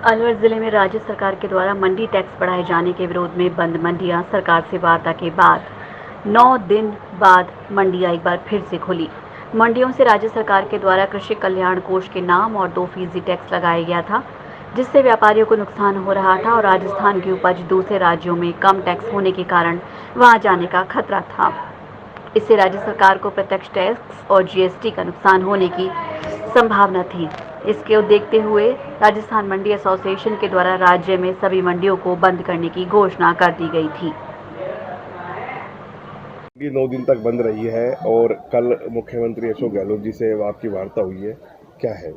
अलवर जिले में राज्य सरकार के द्वारा मंडी टैक्स बढ़ाए जाने के विरोध में बंद मंडियां सरकार से वार्ता के बाद 9 दिन बाद मंडियां एक बार फिर से खुली। मंडियों से राज्य सरकार के द्वारा कृषि कल्याण कोष के नाम और 2% टैक्स लगाया गया था, जिससे व्यापारियों को नुकसान हो रहा था और राजस्थान की उपज दूसरे राज्यों में कम टैक्स होने के कारण वहां जाने का खतरा था। इससे राज्य सरकार को प्रत्यक्ष टैक्स और जीएसटी का नुकसान होने की संभावना थी। इसको देखते हुए राजस्थान मंडी एसोसिएशन के द्वारा राज्य में सभी मंडियों को बंद करने की घोषणा कर दी गई थी। 9 दिन तक बंद रही है और कल मुख्यमंत्री अशोक गहलोत जी से आपकी वार्ता हुई है, क्या है?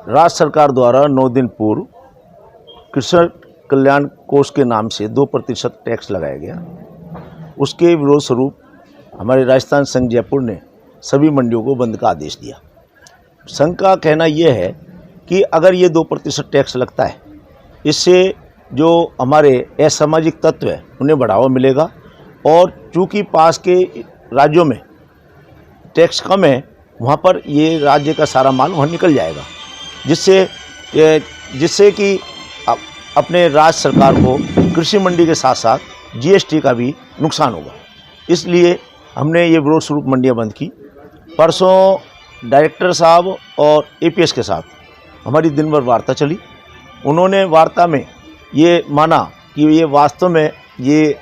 राज्य सरकार द्वारा 9 दिन पूर्व कृषि कल्याण कोष के नाम से 2% टैक्स लगाया गया। उसके विरोध स्वरूप हमारे राजस्थान संघ जयपुर ने सभी मंडियों को बंद का आदेश दिया। संघ का कहना यह है कि अगर ये 2% टैक्स लगता है, इससे जो हमारे असामाजिक तत्व हैं उन्हें बढ़ावा मिलेगा और चूँकि पास के राज्यों में टैक्स कम है, वहाँ पर ये राज्य का सारा माल वहाँ निकल जाएगा, जिससे कि अपने राज्य सरकार को कृषि मंडी के साथ साथ जीएसटी का भी नुकसान होगा। इसलिए हमने ये विरोध स्वरूप मंडियाँ बंद की। परसों डायरेक्टर साहब और एपीएस के साथ हमारी दिन भर वार्ता चली। उन्होंने वार्ता में ये माना कि ये वास्तव में ये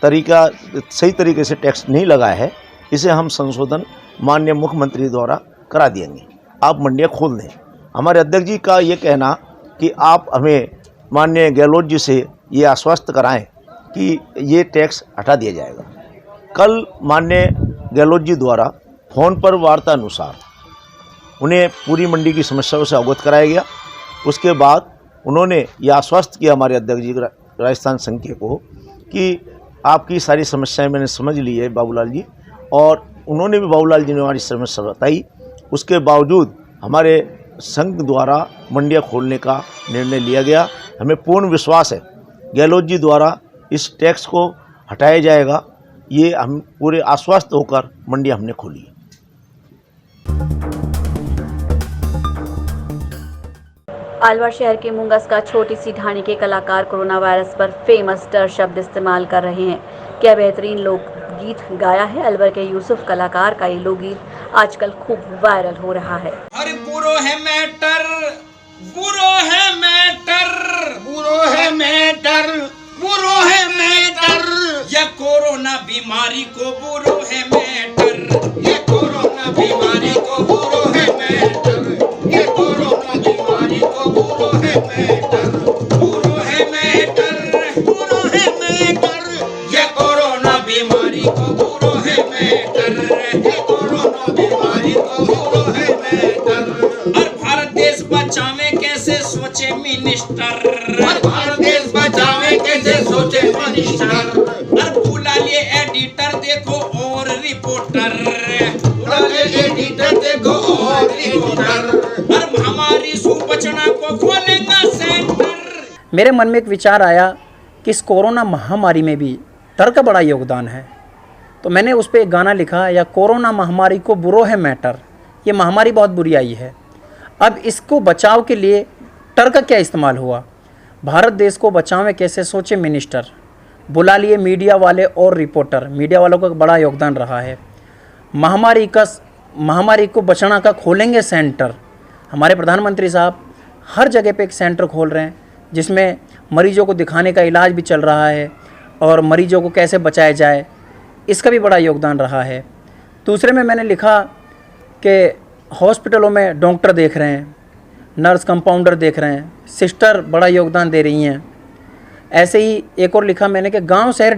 तरीका सही तरीके से टैक्स नहीं लगाया है, इसे हम संशोधन माननीय मुख्यमंत्री द्वारा करा देंगे, आप मंडियाँ खोल दें। हमारे अध्यक्ष जी का ये कहना कि आप हमें माननीय गहलोत जी से ये आश्वस्त कराएं कि ये टैक्स हटा दिया जाएगा। कल माननीय गहलोत जी द्वारा फ़ोन पर वार्ता अनुसार उन्हें पूरी मंडी की समस्याओं से अवगत कराया गया। उसके बाद उन्होंने ये आश्वस्त किया हमारे अध्यक्ष जी राजस्थान संघ को कि आपकी सारी समस्याएं मैंने समझ ली है बाबूलाल जी, और उन्होंने भी बाबूलाल जी ने हमारी समस्या बताई। उसके बावजूद हमारे संघ द्वारा मंडियाँ खोलने का निर्णय लिया गया। हमें पूर्ण विश्वास है गहलोत जी द्वारा इस टैक्स को हटाया जाएगा। ये हम पूरे आश्वस्त होकर मंडियाँ हमने खोली है। अलवर शहर के मुंगस का छोटी सी ढाणी के कलाकार कोरोना वायरस पर फेमस डर शब्द इस्तेमाल कर रहे हैं। क्या बेहतरीन लोकगीत गाया है। अलवर के यूसुफ कलाकार का ये लोकगीत आजकल खूब वायरल हो रहा है। अरे बुरो है मैटर, बुरो है मैटर, बुरो है मैटर, बुरो है मैटर, ये कोरोना बीमारी को बुरो है मैटर, ये कोरोना बीमारी को बुरो है मैटर, ये कोरोना बीमारी को बुरो है मैटर, बुरो है मैटर, बुरो है मैटर, ये कोरोना बीमारी को बुरो है मैटर, ये कोरोना बीमारी को बुरो है मैटर। और भारत देश बचावे कैसे सोचे मिनिस्टर, और भारत देश बचावे कैसे सोचे मिनिस्टर। और बुला लिए एडिटर देखो और रिपोर्टर, बुला लिए एडिटर देखो और रिपोर्टर। और महामारी से बचना को खोलेगा सेंटर। मेरे मन में एक विचार आया कि इस कोरोना महामारी में भी तर्क का बड़ा योगदान है, तो मैंने उस पर एक गाना लिखा, या कोरोना महामारी को बुरो है मैटर। ये महामारी बहुत बुरी आई है, अब इसको बचाव के लिए तर्क क्या इस्तेमाल हुआ। भारत देश को बचावें कैसे सोचे मिनिस्टर, बुला लिए मीडिया वाले और रिपोर्टर। मीडिया वालों का बड़ा योगदान रहा है। महामारी को बचाना का खोलेंगे सेंटर। हमारे प्रधानमंत्री साहब हर जगह पे एक सेंटर खोल रहे हैं, जिसमें मरीजों को दिखाने का इलाज भी चल रहा है और मरीजों को कैसे बचाया जाए, इसका भी बड़ा योगदान रहा है। दूसरे में मैंने लिखा कि हॉस्पिटलों में डॉक्टर देख रहे हैं, नर्स कंपाउंडर देख रहे हैं, सिस्टर बड़ा योगदान दे रही हैं। ऐसे ही एक और लिखा मैंने कि गांव शहर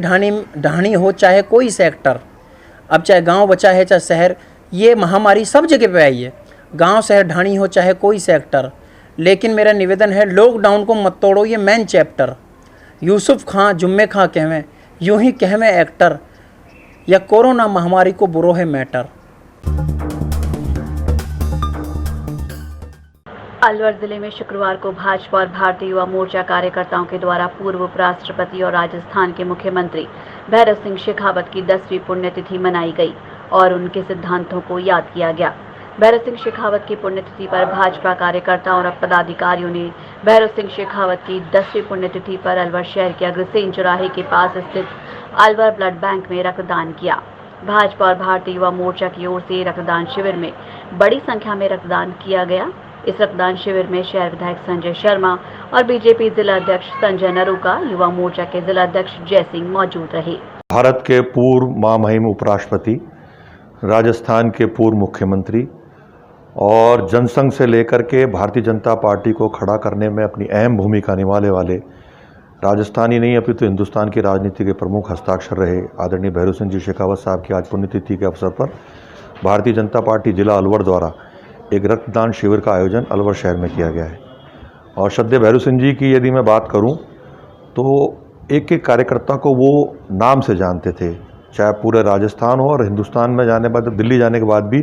ढाणी हो चाहे कोई सेक्टर। अब चाहे गांव बचा है चाहे शहर, ये महामारी सब जगह पे आई है। गांव शहर ढाणी हो चाहे कोई सेक्टर, लेकिन मेरा निवेदन है लॉकडाउन को मत तोड़ो, ये मेन चैप्टर। यूसुफ खां जुम्मे खां कहवें, यूं ही कहवें एक्टर, या कोरोना महामारी को बुरो है मैटर। अलवर जिले में शुक्रवार को भाजपा और भारतीय युवा मोर्चा कार्यकर्ताओं के द्वारा पूर्व उपराष्ट्रपति और राजस्थान के मुख्यमंत्री भैरव सिंह शेखावत की 10वीं पुण्यतिथि मनाई गई और उनके सिद्धांतों को याद किया गया। भैरव सिंह शेखावत की पुण्यतिथि पर भाजपा कार्यकर्ताओं और पदाधिकारियों ने भैरव सिंह शेखावत की 10वीं पुण्यतिथि पर अलवर शहर के अग्रसेन चौराहे के पास स्थित अलवर ब्लड बैंक में रक्तदान किया। भाजपा और भारतीय युवा मोर्चा की ओर से रक्तदान शिविर में बड़ी संख्या में रक्तदान किया गया। इस रक्तदान शिविर में शहर विधायक संजय शर्मा और बीजेपी जिला अध्यक्ष संजय नरूका, युवा मोर्चा के जिला अध्यक्ष जय सिंह मौजूद रहे। भारत के पूर्व महामहिम उपराष्ट्रपति, राजस्थान के पूर्व मुख्यमंत्री और जनसंघ से लेकर के भारतीय जनता पार्टी को खड़ा करने में अपनी अहम भूमिका निभाने वाले राजस्थानी नहीं अपितु हिंदुस्तान की राजनीति के प्रमुख हस्ताक्षर रहे आदरणीय भैरव सिंह जी शेखावत साहब की आज पुण्यतिथि के अवसर पर भारतीय जनता पार्टी जिला अलवर द्वारा एक रक्तदान शिविर का आयोजन अलवर शहर में किया गया है। और श्रद्धेय भैरव सिंह जी की यदि मैं बात करूं तो एक एक कार्यकर्ता को वो नाम से जानते थे, चाहे पूरे राजस्थान हो और हिंदुस्तान में जाने बाद दिल्ली जाने के बाद भी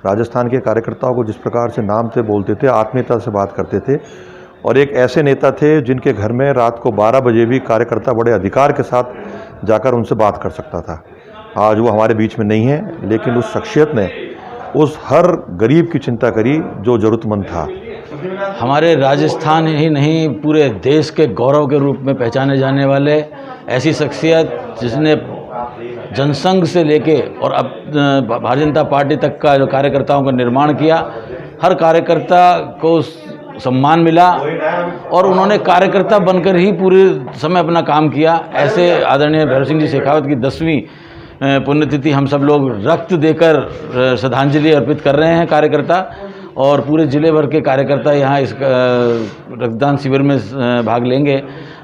राजस्थान के कार्यकर्ताओं को जिस प्रकार से नाम से बोलते थे, आत्मीयता से बात करते थे। और एक ऐसे नेता थे जिनके घर में रात को 12 बजे भी कार्यकर्ता बड़े अधिकार के साथ जाकर उनसे बात कर सकता था। आज वो हमारे बीच में नहीं है, लेकिन उस शख्सियत ने उस हर गरीब की चिंता करी जो ज़रूरतमंद था। हमारे राजस्थान ही नहीं पूरे देश के गौरव के रूप में पहचाने जाने वाले ऐसी शख्सियत जिसने जनसंघ से लेके और अब भारतीय जनता पार्टी तक का जो कार्यकर्ताओं का निर्माण किया, हर कार्यकर्ता को सम्मान मिला और उन्होंने कार्यकर्ता बनकर ही पूरे समय अपना काम किया। ऐसे आदरणीय भैरव सिंह जी शेखावत की 10वीं पुण्यतिथि हम सब लोग रक्त देकर श्रद्धांजलि अर्पित कर रहे हैं कार्यकर्ता, और पूरे जिले भर के कार्यकर्ता यहाँ इस रक्तदान शिविर में भाग लेंगे।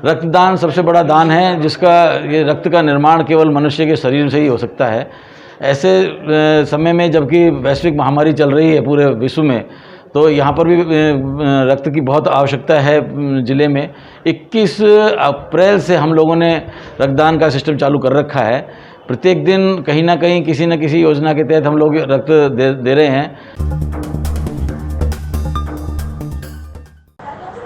रक्तदान सबसे बड़ा दान है जिसका ये रक्त का निर्माण केवल मनुष्य के शरीर से ही हो सकता है। ऐसे समय में जबकि वैश्विक महामारी चल रही है पूरे विश्व में, तो यहाँ पर भी रक्त की बहुत आवश्यकता है ज़िले में। 21 अप्रैल से हम लोगों ने रक्तदान का सिस्टम चालू कर रखा है। प्रत्येक दिन कहीं ना कहीं किसी न किसी योजना के तहत हम लोग रक्त दे रहे हैं।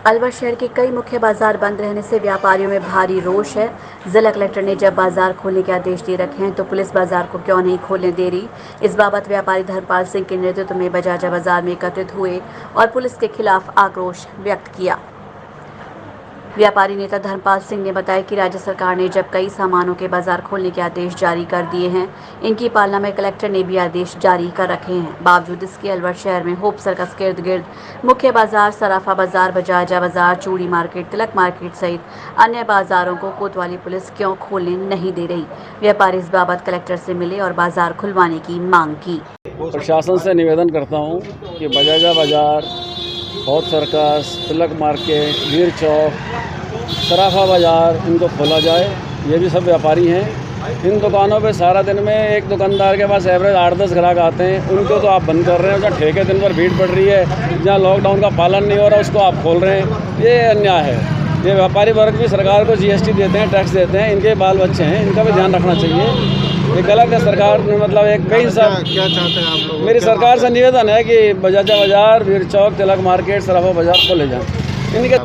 अलवर शहर के कई मुख्य बाजार बंद रहने से व्यापारियों में भारी रोष है। जिला कलेक्टर ने जब बाजार खोलने के आदेश दे रखे हैं तो पुलिस बाजार को क्यों नहीं खोलने दे रही। इस बाबत व्यापारी धर्मपाल सिंह के नेतृत्व में बजाजा बाजार में एकत्रित हुए और पुलिस के खिलाफ आक्रोश व्यक्त किया। व्यापारी नेता धर्मपाल सिंह ने बताया कि राज्य सरकार ने जब कई सामानों के बाजार खोलने के आदेश जारी कर दिए हैं, इनकी पालना में कलेक्टर ने भी आदेश जारी कर रखे हैं। बावजूद इसके अलवर शहर में होप सर्कस के इर्द गिर्द मुख्य बाजार, सराफा बाजार, बजाजा बाजार, चूड़ी मार्केट, तिलक मार्केट सहित अन्य बाजारों को कोतवाली पुलिस क्यों खोलने नहीं दे रही। व्यापारी इस बाबत कलेक्टर से मिले और बाजार खुलवाने की मांग की। प्रशासन से निवेदन करता हूँ कि बजाजा बाजार, होप सर्कस, तिलक मार्केट, वीर चौक, सराफा बाजार इनको खोला जाए। ये भी सब व्यापारी हैं। इन दुकानों पे सारा दिन में एक दुकानदार के पास एवरेज 8-10 ग्राहक आते हैं, उनको तो आप बंद कर रहे हैं। जहाँ ठेके दिन भर भीड़ पड़ रही है, जहाँ लॉकडाउन का पालन नहीं हो रहा उसको आप खोल रहे हैं, ये अन्याय है। ये व्यापारी वर्ग भी सरकार को GST देते हैं, टैक्स देते हैं, इनके बाल बच्चे हैं, इनका भी ध्यान रखना चाहिए। ये गलत है। सरकार ने मतलब एक कई सब क्या चाहते हैं आप लोग? मेरी सरकार से निवेदन है कि बजाजा बाजार, वीर चौक, तिलक मार्केट, सराफा बाजार खोले जाएँ।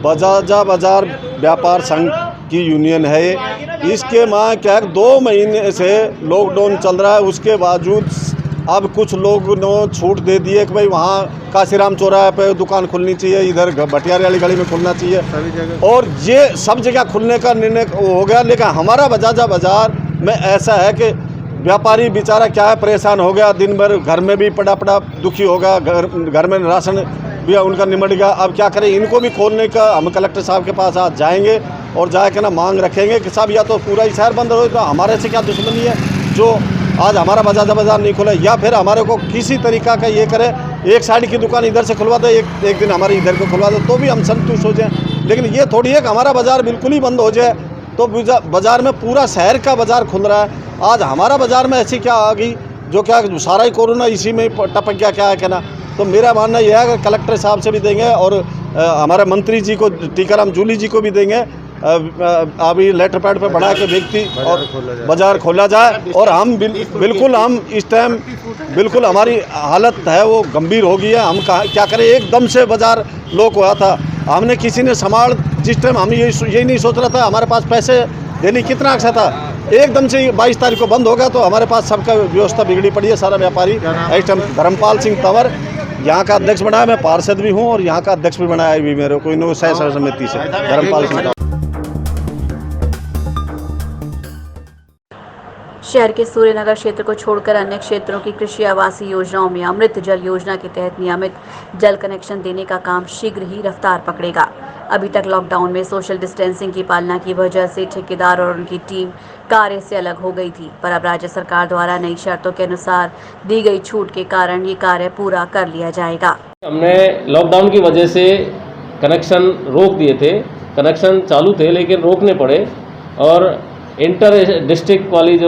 बजाजा बाजार व्यापार संघ की यूनियन है। इसके माँ क्या 2 महीने से लॉकडाउन चल रहा है, उसके बावजूद अब कुछ लोग ने छूट दे दी है कि भाई वहाँ काशीराम चौराहे पे दुकान खुलनी चाहिए, इधर भटियारे वाली गली में खुलना चाहिए, और ये सब जगह खुलने का निर्णय हो गया। लेकिन हमारा बजाजा बाजार में ऐसा है कि व्यापारी बेचारा क्या है, परेशान हो गया, दिन भर घर में भी पड़ा दुखी हो गया, घर में राशन भी उनका निमट गया। अब क्या करें, इनको भी खोलने का हम कलेक्टर साहब के पास आज जाएंगे और जाके ना मांग रखेंगे कि साहब या तो पूरा ही शहर बंद हो, तो हमारे से क्या दुश्मनी है जो आज हमारा बजाजा बाजार नहीं खुला, या फिर हमारे को किसी तरीका का ये करे, एक साइड की दुकान इधर से खुलवा दे, एक दिन हमारी इधर को खुलवा दे, तो भी हम संतुष्ट हो जाएँ। लेकिन ये थोड़ी है कि हमारा बाजार बिल्कुल ही बंद हो जाए, तो बाजार में पूरा शहर का बाजार खुल रहा है। आज हमारा बाजार में ऐसी क्या आ गई जो क्या सारा ही कोरोना इसी में टपक गया, क्या है कहना। तो मेरा मानना यह है कि कलेक्टर साहब से भी देंगे और हमारे मंत्री जी को, टीकाराम जूली जी को भी देंगे, अभी लेटर पैड पे बढ़ा के व्यक्ति और बाजार खोला जाए। और हम बिल्कुल हम इस टाइम बिल्कुल हमारी हालत है वो गंभीर हो गई है। हम क्या करें, एकदम से बाजार लॉक हुआ था, हमने किसी ने संभाल, जिस टाइम हम यही नहीं सोच रहा था हमारे पास पैसे देने कितना अक्सर था, एकदम से 22 तारीख को बंद होगा तो हमारे पास सबका व्यवस्था बिगड़ी पड़ी है। सारा व्यापारी इस टाइम धर्मपाल सिंह तंवर यहाँ का अध्यक्ष बनाया, मैं पार्षद भी हूँ और यहाँ का अध्यक्ष भी बनाया भी मेरे को इन सह समिति से धर्मपाल सिंह। शहर के सूर्यनगर क्षेत्र को छोड़कर अन्य क्षेत्रों की कृषि आवासीय योजनाओं में अमृत जल योजना के तहत नियमित जल कनेक्शन देने का काम शीघ्र ही रफ्तार पकड़ेगा। अभी तक लॉकडाउन में सोशल डिस्टेंसिंग की पालना की वजह से ठेकेदार और उनकी टीम कार्य से अलग हो गई थी, पर अब राज्य सरकार द्वारा नई शर्तों के अनुसार दी गई छूट के कारण ये कार्य पूरा कर लिया जाएगा। हमने लॉकडाउन की वजह से कनेक्शन रोक दिए थे, कनेक्शन चालू थे लेकिन रोकने पड़े, और इंटर डिस्ट्रिक्ट वाली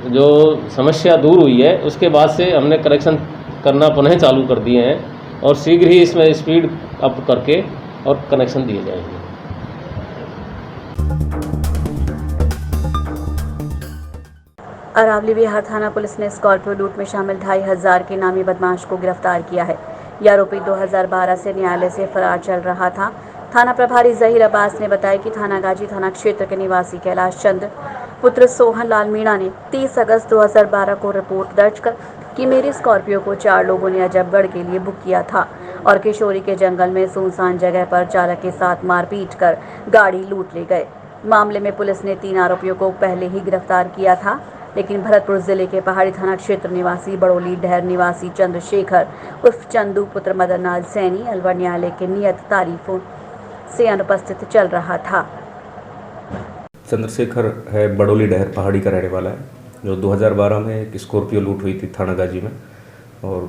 जो समस्या दूर हुई है उसके बाद से हमने कनेक्शन करना पुनः चालू कर दिए हैं और शीघ्र ही इसमें स्पीड अप करके और कनेक्शन दिए जाएंगे। अरावली बिहार थाना पुलिस ने स्कॉर्पियो लूट में शामिल 2500 के नामी बदमाश को गिरफ्तार किया है। यह आरोपी 2012 से न्यायालय से फरार चल रहा था। थाना प्रभारी जहीर अब्बास ने बताया कि थानागाजी थाना क्षेत्र के निवासी कैलाश चंद्र पुत्र सोहन लाल मीणा ने 30 अगस्त 2012 को रिपोर्ट दर्ज कर कि मेरे स्कॉर्पियो को 4 लोगों ने अजबगढ़ के लिए बुक किया था और किशोरी के जंगल में सुनसान जगह पर चालक के साथ मारपीट कर गाड़ी लूट ले गए। मामले में पुलिस ने 3 आरोपियों को पहले ही गिरफ्तार किया था, लेकिन भरतपुर जिले के पहाड़ी थाना क्षेत्र निवासी बड़ोली ढहर निवासी चंद्रशेखर उर्फ चंदू पुत्र मदनलाल सैनी अलवर न्यायालय के नियत तारीफों से अनुपस्थित चल रहा था। चंद्रशेखर है बड़ोली डहर पहाड़ी का रहने वाला है, जो 2012 में एक स्कॉर्पियो लूट हुई थी थानागाजी में, और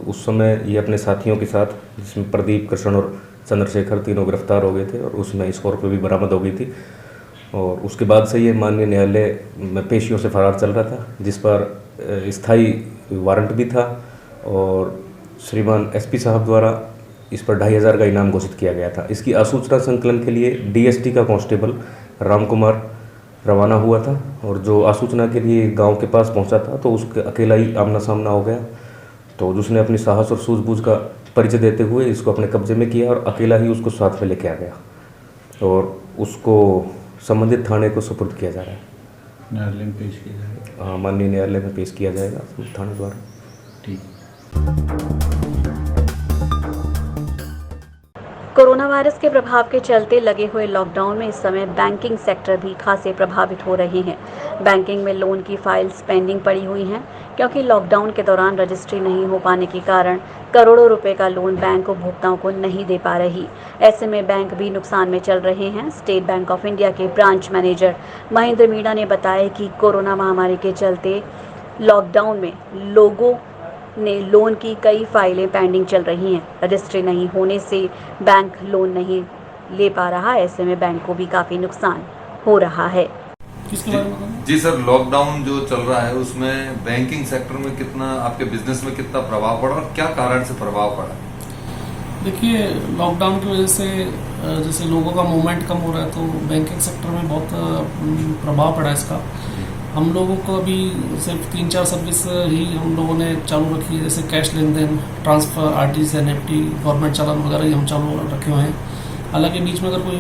उस समय ये अपने साथियों के साथ, जिसमें प्रदीप, कृष्ण और चंद्रशेखर, तीनों गिरफ्तार हो गए थे और उसमें स्कॉर्पियो भी बरामद हो गई थी। और उसके बाद से ये माननीय न्यायालय में पेशियों से फरार चल रहा था, जिस पर स्थायी वारंट भी था और श्रीमान एसपी साहब द्वारा इस पर 2500 का इनाम घोषित किया गया था। इसकी आसूचना संकलन के लिए डीएसटी का कांस्टेबल राम कुमार रवाना हुआ था और जो आसूचना के लिए गांव के पास पहुंचा था तो उसके अकेला ही आमना सामना हो गया, तो उसने अपनी साहस और सूझबूझ का परिचय देते हुए इसको अपने कब्जे में किया और अकेला ही उसको साथ में लेके आ गया और उसको संबंधित थाने को सुपुर्द किया जा रहा है। न्यायालय में पेश किया जाएगा। हाँ, माननीय न्यायालय में पेश किया जाएगा थाने द्वारा। ठीक। कोरोना वायरस के प्रभाव के चलते लगे हुए लॉकडाउन में इस समय बैंकिंग सेक्टर भी खासे प्रभावित हो रहे हैं। बैंकिंग में लोन की फाइल्स पेंडिंग पड़ी हुई हैं, क्योंकि लॉकडाउन के दौरान रजिस्ट्री नहीं हो पाने के कारण करोड़ों रुपए का लोन बैंक उपभोक्ताओं को नहीं दे पा रही। ऐसे में बैंक भी नुकसान में चल रहे हैं। स्टेट बैंक ऑफ इंडिया के ब्रांच मैनेजर महेंद्र मीणा ने बताया कि कोरोना महामारी के चलते लॉकडाउन में लोगों ने लोन की कई फाइलें पेंडिंग चल रही हैं। रजिस्ट्री नहीं होने से बैंक लोन नहीं ले पा रहा। ऐसे में बैंक को भी काफ़ी नुकसान हो रहा है। जी सर, लॉकडाउन जो चल रहा है उसमें बैंकिंग सेक्टर में कितना, आपके बिजनेस में कितना प्रभाव पड़ा और क्या कारण से प्रभाव पड़ा? देखिए, लॉकडाउन की वजह से जैसे लोगों का मूवमेंट कम हो रहा है तो बैंकिंग सेक्टर में बहुत प्रभाव पड़ा है इसका। हम लोगों को अभी सिर्फ 3-4 सर्विस ही हम लोगों ने चालू रखी है, जैसे कैश लेन देन, ट्रांसफ़र, आरटीजीएस, एनईएफटी, गवर्नमेंट चालान वगैरह ही हम चालू रखे हुए हैं। हालांकि बीच में अगर कोई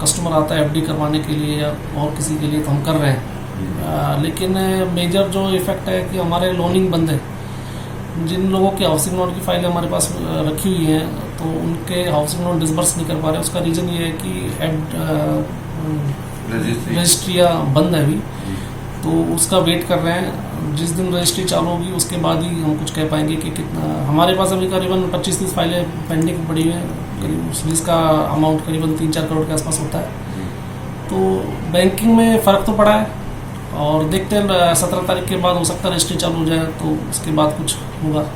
कस्टमर आता है एफडी करवाने के लिए या और किसी के लिए तो हम कर रहे हैं, लेकिन मेजर जो इफेक्ट है कि हमारे लोनिंग बंद है। जिन लोगों की हाउसिंग लोन की फाइलें हमारे पास रखी हुई हैं तो उनके हाउसिंग लोन डिसबर्स नहीं कर पा रहे। उसका रीज़न ये है कि रजिस्ट्रियाँ बंद है अभी, तो उसका वेट कर रहे हैं। जिस दिन रजिस्ट्री चालू होगी उसके बाद ही हम कुछ कह पाएंगे कि कितना। हमारे पास अभी करीबन 25-30 फाइलें पेंडिंग पड़ी हुई हैं, करीब इसका अमाउंट करीबन 3-4 करोड़ के आसपास होता है। तो बैंकिंग में फ़र्क तो पड़ा है और देखते हैं 17 तारीख के बाद हो सकता है रजिस्ट्री चालू हो जाए तो उसके बाद कुछ होगा।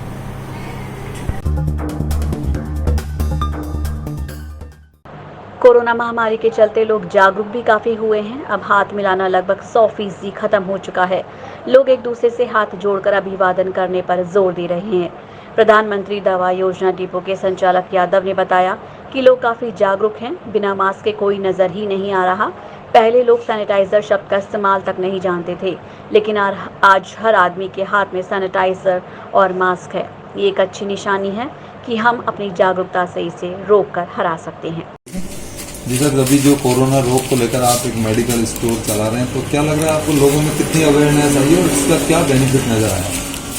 कोरोना महामारी के चलते लोग जागरूक भी काफ़ी हुए हैं। अब हाथ मिलाना लगभग 100% खत्म हो चुका है। लोग एक दूसरे से हाथ जोड़कर अभिवादन करने पर जोर दे रहे हैं। प्रधानमंत्री दवा योजना डिपो के संचालक यादव ने बताया कि लोग काफ़ी जागरूक हैं। बिना मास्क के कोई नज़र ही नहीं आ रहा। पहले लोग सैनिटाइज़र शब्द का इस्तेमाल तक नहीं जानते थे, लेकिन आज हर आदमी के हाथ में सैनिटाइज़र और मास्क है। ये एक अच्छी निशानी है कि हम अपनी जागरूकता से इसे रोक कर हरा सकते हैं। जी सर, अभी जो कोरोना रोग को लेकर आप एक मेडिकल स्टोर चला रहे हैं, तो क्या लग रहा है आपको लोगों में कितनी अवेयरनेस आई और इसका क्या बेनिफिट नज़र आया?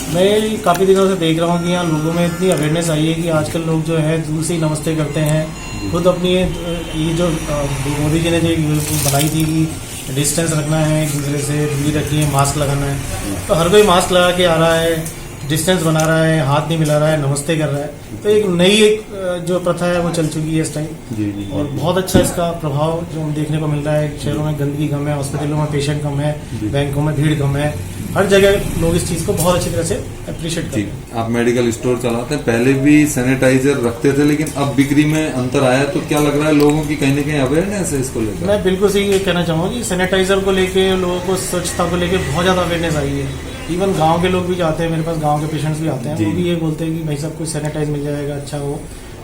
मैं काफ़ी दिनों से देख रहा हूँ कि यहाँ लोगों में इतनी अवेयरनेस आई है कि आजकल लोग जो है दूर से ही नमस्ते करते हैं। खुद अपनी ये जो मोदी जी ने जो बनाई थी कि डिस्टेंस रखना है, एक दूसरे से दूरी रखनी है, मास्क लगाना है, तो हर कोई मास्क लगा के आ रहा है, डिस्टेंस बना रहा है, हाथ नहीं मिला रहा है, नमस्ते कर रहा है। तो एक नई जो प्रथा है वो चल चुकी है इस टाइम, और बहुत अच्छा इसका प्रभाव जो हम देखने को मिल रहा है। शहरों में गंदगी कम है, हॉस्पिटलों में पेशेंट कम है, बैंकों में भीड़ कम है, हर जगह लोग इस चीज़ को बहुत अच्छी तरह से अप्रिशिएट करते हैं। आप मेडिकल स्टोर चलाते हैं, पहले भी सैनिटाइजर रखते थे, लेकिन अब बिक्री में अंतर आया, तो क्या लग रहा है लोगों की कहीं ना कहीं अवेयरनेस है इसको लेकर? मैं बिल्कुल सही ये कहना चाहूँगा कि सैनिटाइजर को लेके लोगों को, स्वच्छता को लेके बहुत ज़्यादा अवेयरनेस आई है। इवन गांव के लोग भी जाते हैं, मेरे पास गांव के पेशेंट्स भी आते हैं, वो भी ये बोलते हैं कि भाई सब कुछ सैनिटाइज मिल जाएगा, अच्छा हो।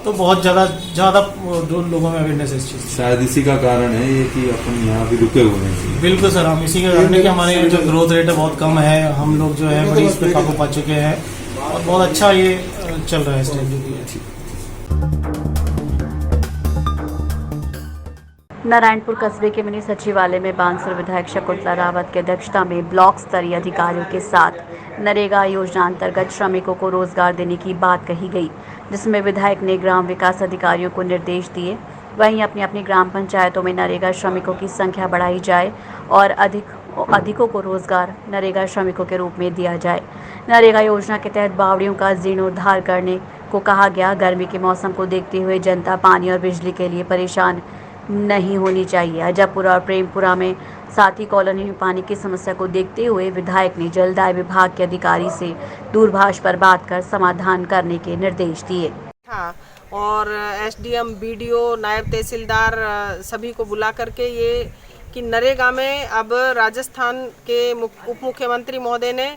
तो बहुत ज़्यादा लोगों में अवेयरनेस है इस चीज़। शायद इसी का कारण है ये कि अपन यहाँ भी रुके हुए हैं। बिल्कुल सर, हम इसी का कारण है कि हमारे जो ग्रोथ रेट है बहुत कम है, हम लोग जो है मरीज पे काबू पा चुके हैं, और बहुत अच्छा ये चल रहा है इस टाइम जो भी है। नारायणपुर कस्बे के मिनी सचिवालय में बांसुर विधायक शकुंतला रावत की अध्यक्षता में ब्लॉक स्तरीय अधिकारियों के साथ नरेगा योजना अंतर्गत श्रमिकों को रोजगार देने की बात कही गई, जिसमें विधायक ने ग्राम विकास अधिकारियों को निर्देश दिए। वहीं अपनी अपनी ग्राम पंचायतों में नरेगा श्रमिकों की संख्या बढ़ाई जाए और अधिकों को रोजगार नरेगा श्रमिकों के रूप में दिया जाए। नरेगा योजना के तहत बावड़ियों का जीर्णोद्धार करने को कहा गया। गर्मी के मौसम को देखते हुए जनता पानी और बिजली के लिए परेशान नहीं होनी चाहिए। अजबपुरा और प्रेमपुरा में साथी कॉलोनी में पानी की समस्या को देखते हुए विधायक ने जलदाय विभाग के अधिकारी से दूरभाष पर बात कर समाधान करने के निर्देश दिए। हाँ, और एसडीएम, बीडीओ, नायब तहसीलदार सभी को बुला करके ये कि नरेगा में अब राजस्थान के उप मुख्यमंत्री महोदय ने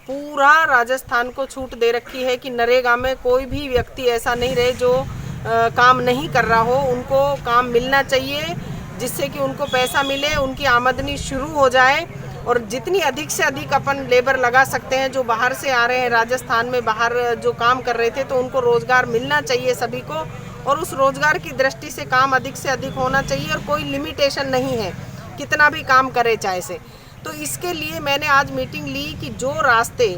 पूरा राजस्थान को छूट दे रखी है कि नरेगा में कोई भी व्यक्ति ऐसा नहीं रहे जो काम नहीं कर रहा हो। उनको काम मिलना चाहिए, जिससे कि उनको पैसा मिले, उनकी आमदनी शुरू हो जाए, और जितनी अधिक से अधिक अपन लेबर लगा सकते हैं जो बाहर से आ रहे हैं, राजस्थान में बाहर जो काम कर रहे थे, तो उनको रोज़गार मिलना चाहिए सभी को, और उस रोज़गार की दृष्टि से काम अधिक से अधिक होना चाहिए, और कोई लिमिटेशन नहीं है, कितना भी काम करे चाहे से। तो इसके लिए मैंने आज मीटिंग ली कि जो रास्ते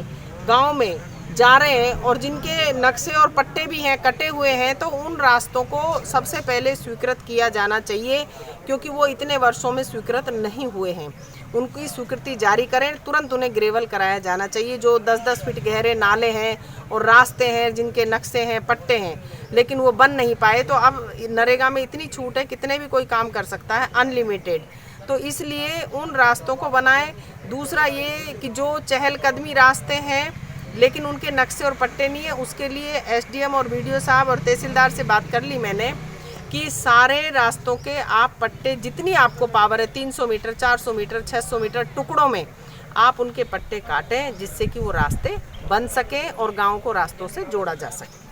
गाँव में जा रहे हैं और जिनके नक्शे और पट्टे भी हैं, कटे हुए हैं, तो उन रास्तों को सबसे पहले स्वीकृत किया जाना चाहिए, क्योंकि वो इतने वर्षों में स्वीकृत नहीं हुए हैं। उनकी स्वीकृति जारी करें, तुरंत उन्हें ग्रेवल कराया जाना चाहिए। जो 10-10 फीट गहरे नाले हैं और रास्ते हैं, जिनके नक्शे हैं, पट्टे हैं, लेकिन वो बन नहीं पाए, तो अब नरेगा में इतनी छूट है, कितने भी कोई काम कर सकता है, अनलिमिटेड। तो इसलिए उन रास्तों को बनाएं। दूसरा ये कि जो चहलकदमी रास्ते हैं लेकिन उनके नक्शे और पट्टे नहीं है, उसके लिए एसडीएम और बीडीओ साहब और तहसीलदार से बात कर ली मैंने कि सारे रास्तों के आप पट्टे, जितनी आपको पावर है, 300 मीटर, 400 मीटर, 600 मीटर टुकड़ों में आप उनके पट्टे काटें, जिससे कि वो रास्ते बन सकें और गाँव को रास्तों से जोड़ा जा सके।